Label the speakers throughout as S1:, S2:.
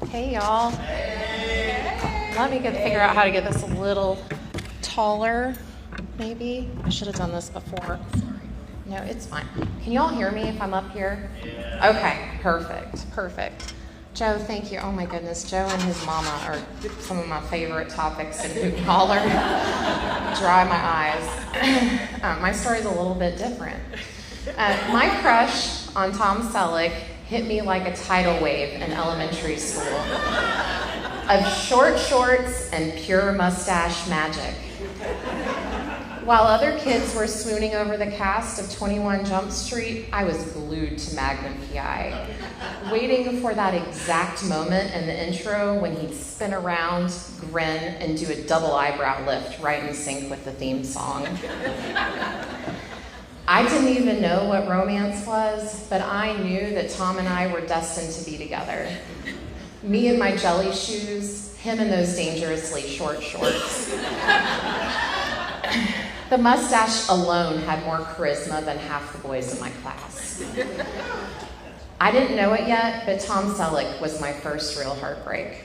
S1: Hey y'all. Let me figure out how to get this a little taller, maybe. I should have done this before. No, it's fine. Can y'all hear me if I'm up here? Yeah. Okay, perfect. Joe, thank you. Oh my goodness, Joe and his mama are some of my favorite topics in Hoot and Holler. Dry my eyes. My story's a little bit different. My crush on Tom Selleck hit me like a tidal wave in elementary school of short shorts and pure mustache magic. While other kids were swooning over the cast of 21 Jump Street, I was glued to Magnum PI, waiting for that exact moment in the intro when he'd spin around, grin, and do a double eyebrow lift right in sync with the theme song. I didn't even know what romance was, but I knew that Tom and I were destined to be together. Me in my jelly shoes, him in those dangerously short shorts. The mustache alone had more charisma than half the boys in my class. I didn't know it yet, but Tom Selleck was my first real heartbreak.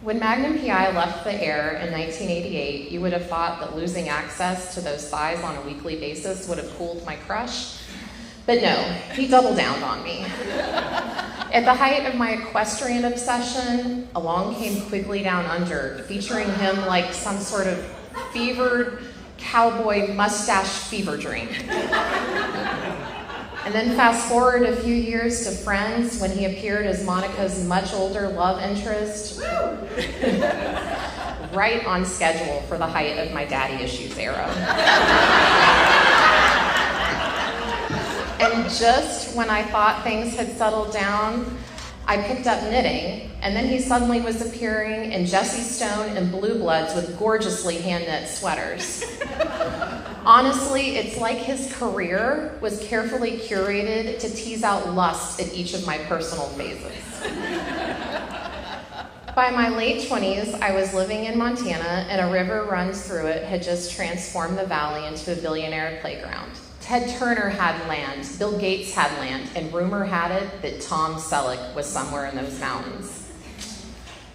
S1: When Magnum PI left the air in 1988, you would have thought that losing access to those thighs on a weekly basis would have cooled my crush. But no, he doubled down on me. At the height of my equestrian obsession, along came Quigley Down Under, featuring him like some sort of fevered cowboy mustache fever dream. And then fast forward a few years to Friends when he appeared as Monica's much older love interest. Right on schedule for the height of my daddy issues era. And just when I thought things had settled down, I picked up knitting, and then he suddenly was appearing in Jesse Stone and Blue Bloods with gorgeously hand-knit sweaters. Honestly, it's like his career was carefully curated to tease out lust at each of my personal phases. By my late 20s, I was living in Montana, and a river runs through it had just transformed the valley into a billionaire playground. Ted Turner had land, Bill Gates had land, and rumor had it that Tom Selleck was somewhere in those mountains.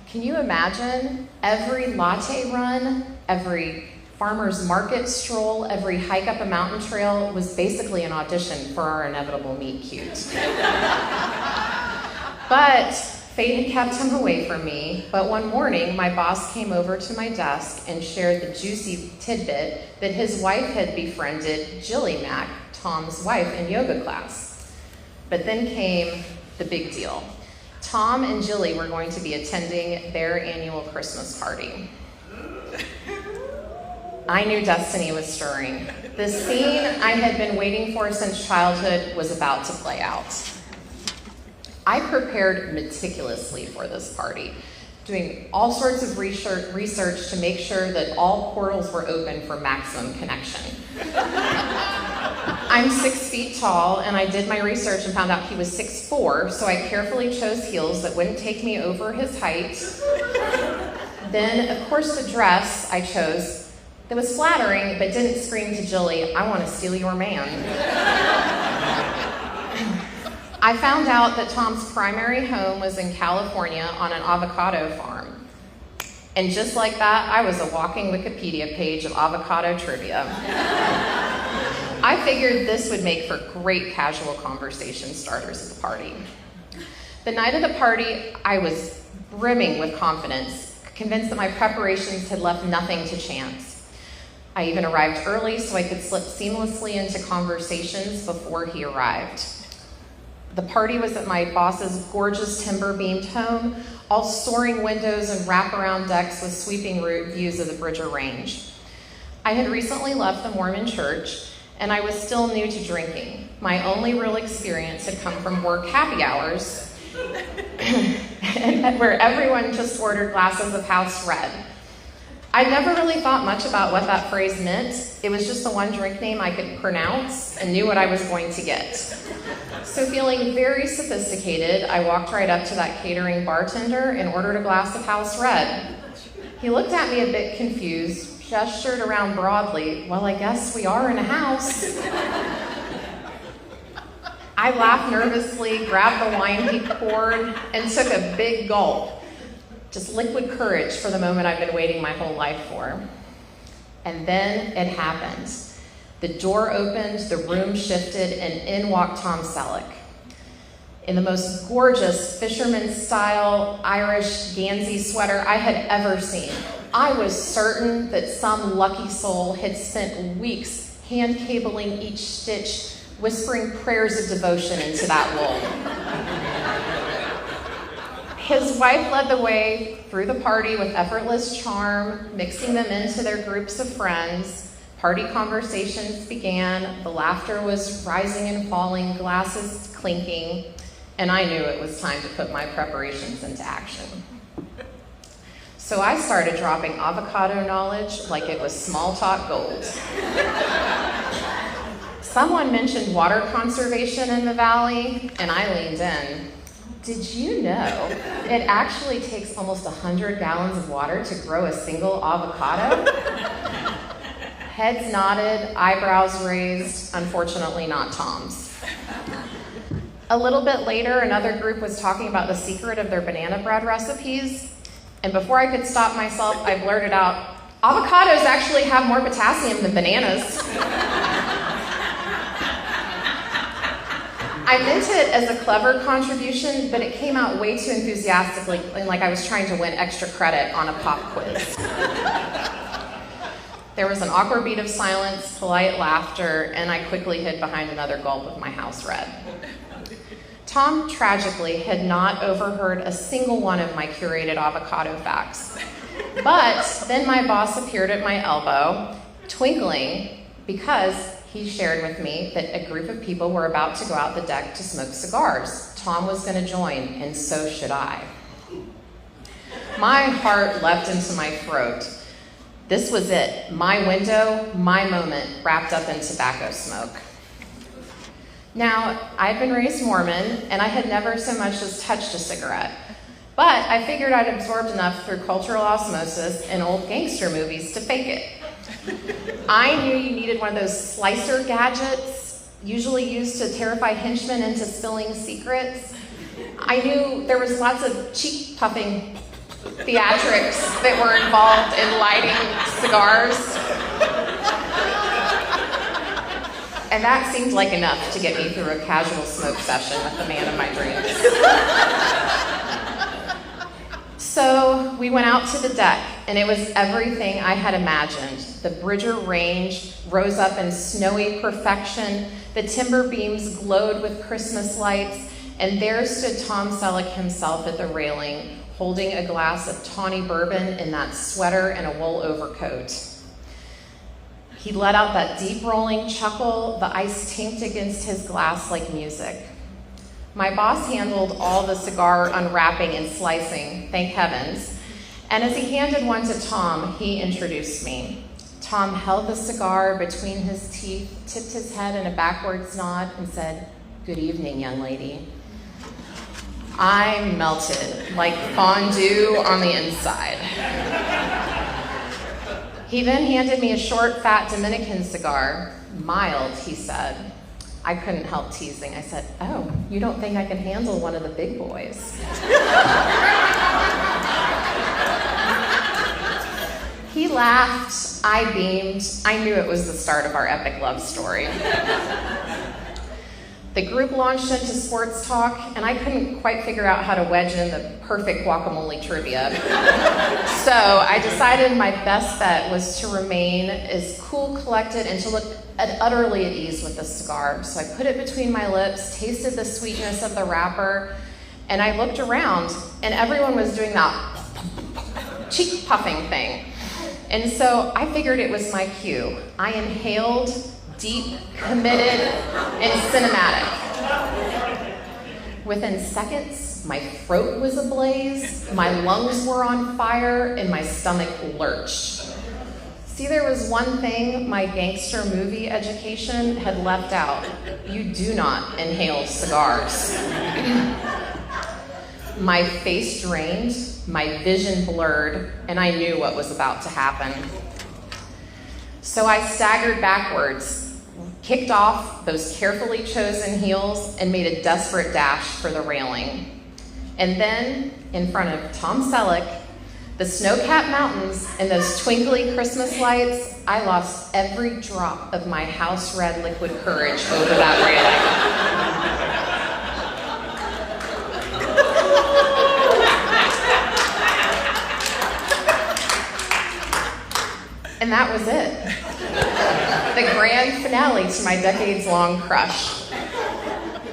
S1: Can you imagine every latte run, every farmer's market stroll, every hike up a mountain trail was basically an audition for our inevitable meet cute. But fate had kept him away from me, but one morning my boss came over to my desk and shared the juicy tidbit that his wife had befriended Jilly Mack, Tom's wife, in yoga class. But then came the big deal. Tom and Jilly were going to be attending their annual Christmas party. I knew destiny was stirring. The scene I had been waiting for since childhood was about to play out. I prepared meticulously for this party, doing all sorts of research to make sure that all portals were open for maximum connection. I'm 6 feet tall, and I did my research and found out he was 6'4", so I carefully chose heels that wouldn't take me over his height. Then, of course, the dress I chose that was flattering, but didn't scream to Jilly, "I want to steal your man." I found out that Tom's primary home was in California on an avocado farm. And just like that, I was a walking Wikipedia page of avocado trivia. I figured this would make for great casual conversation starters at the party. The night of the party, I was brimming with confidence, convinced that my preparations had left nothing to chance. I even arrived early so I could slip seamlessly into conversations before he arrived. The party was at my boss's gorgeous timber-beamed home, all soaring windows and wraparound decks with sweeping views of the Bridger Range. I had recently left the Mormon church, and I was still new to drinking. My only real experience had come from work happy hours, where everyone just ordered glasses of house red. I never really thought much about what that phrase meant. It was just the one drink name I could pronounce and knew what I was going to get. So feeling very sophisticated, I walked right up to that catering bartender and ordered a glass of house red. He looked at me a bit confused, gestured around broadly, "Well, I guess we are in a house." I I laughed nervously, grabbed the wine he poured, and took a big gulp. Just liquid courage for the moment I've been waiting my whole life for. And then it happened. The door opened, the room shifted, and in walked Tom Selleck. In the most gorgeous fisherman-style Irish Gansey sweater I had ever seen. I was certain that some lucky soul had spent weeks hand-cabling each stitch, whispering prayers of devotion into that wool. His wife led the way through the party with effortless charm, mixing them into their groups of friends. Party conversations began, the laughter was rising and falling, glasses clinking, and I knew it was time to put my preparations into action. So I started dropping avocado knowledge like it was small talk gold. Someone mentioned water conservation in the valley, and I leaned in. Did you know it actually takes almost 100 gallons of water to grow a single avocado? Heads nodded, eyebrows raised, unfortunately not Tom's. A little bit later, another group was talking about the secret of their banana bread recipes, and before I could stop myself, I blurted out, avocados actually have more potassium than bananas. I meant it as a clever contribution, but it came out way too enthusiastically, like I was trying to win extra credit on a pop quiz. There was an awkward beat of silence, polite laughter, and I quickly hid behind another gulp of my house red. Tom, tragically, had not overheard a single one of my curated avocado facts. But then my boss appeared at my elbow, twinkling, because he shared with me that a group of people were about to go out the deck to smoke cigars. Tom was going to join, and so should I. My heart leapt into my throat. This was it, my window, my moment, wrapped up in tobacco smoke. Now, I'd been raised Mormon, and I had never so much as touched a cigarette. But I figured I'd absorbed enough through cultural osmosis and old gangster movies to fake it. I knew you needed one of those slicer gadgets, usually used to terrify henchmen into spilling secrets. I knew there was lots of cheek puffing theatrics that were involved in lighting cigars. And that seemed like enough to get me through a casual smoke session with the man of my dreams. So we went out to the deck, and it was everything I had imagined. The Bridger Range rose up in snowy perfection, the timber beams glowed with Christmas lights, and there stood Tom Selleck himself at the railing, holding a glass of tawny bourbon in that sweater and a wool overcoat. He let out that deep rolling chuckle, the ice tinked against his glass like music. My boss handled all the cigar unwrapping and slicing, thank heavens, and as he handed one to Tom, he introduced me. Tom held the cigar between his teeth, tipped his head in a backwards nod, and said, "Good evening, young lady." I melted like fondue on the inside. He then handed me a short, fat Dominican cigar. Mild, he said. I couldn't help teasing. I said, "Oh, you don't think I can handle one of the big boys?" He laughed. I beamed. I knew it was the start of our epic love story. The group launched into sports talk, and I couldn't quite figure out how to wedge in the perfect guacamole trivia. So I decided my best bet was to remain as cool, collected, and to look utterly at ease with the cigar. So I put it between my lips, tasted the sweetness of the wrapper, and I looked around, and everyone was doing that cheek puffing thing. And so I figured it was my cue. I inhaled, deep, committed, and cinematic. Within seconds, my throat was ablaze, my lungs were on fire, and my stomach lurched. See, there was one thing my gangster movie education had left out. You do not inhale cigars. My face drained, my vision blurred, and I knew what was about to happen. So I staggered backwards, kicked off those carefully chosen heels, and made a desperate dash for the railing. And then, in front of Tom Selleck, the snow-capped mountains, and those twinkly Christmas lights, I lost every drop of my house red liquid courage over that railing. And that was it. The grand finale to my decades-long crush.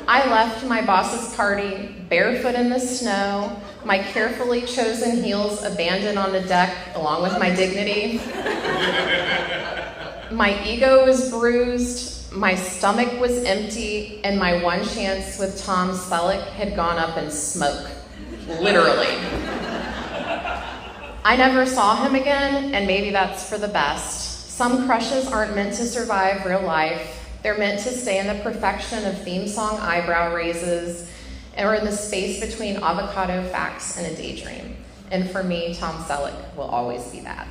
S1: I left my boss's party barefoot in the snow, my carefully chosen heels abandoned on the deck along with my dignity. My ego was bruised, my stomach was empty, and my one chance with Tom Selleck had gone up in smoke, literally. I never saw him again, and maybe that's for the best. Some crushes aren't meant to survive real life. They're meant to stay in the perfection of theme song eyebrow raises or in the space between avocado facts and a daydream. And for me, Tom Selleck will always be that.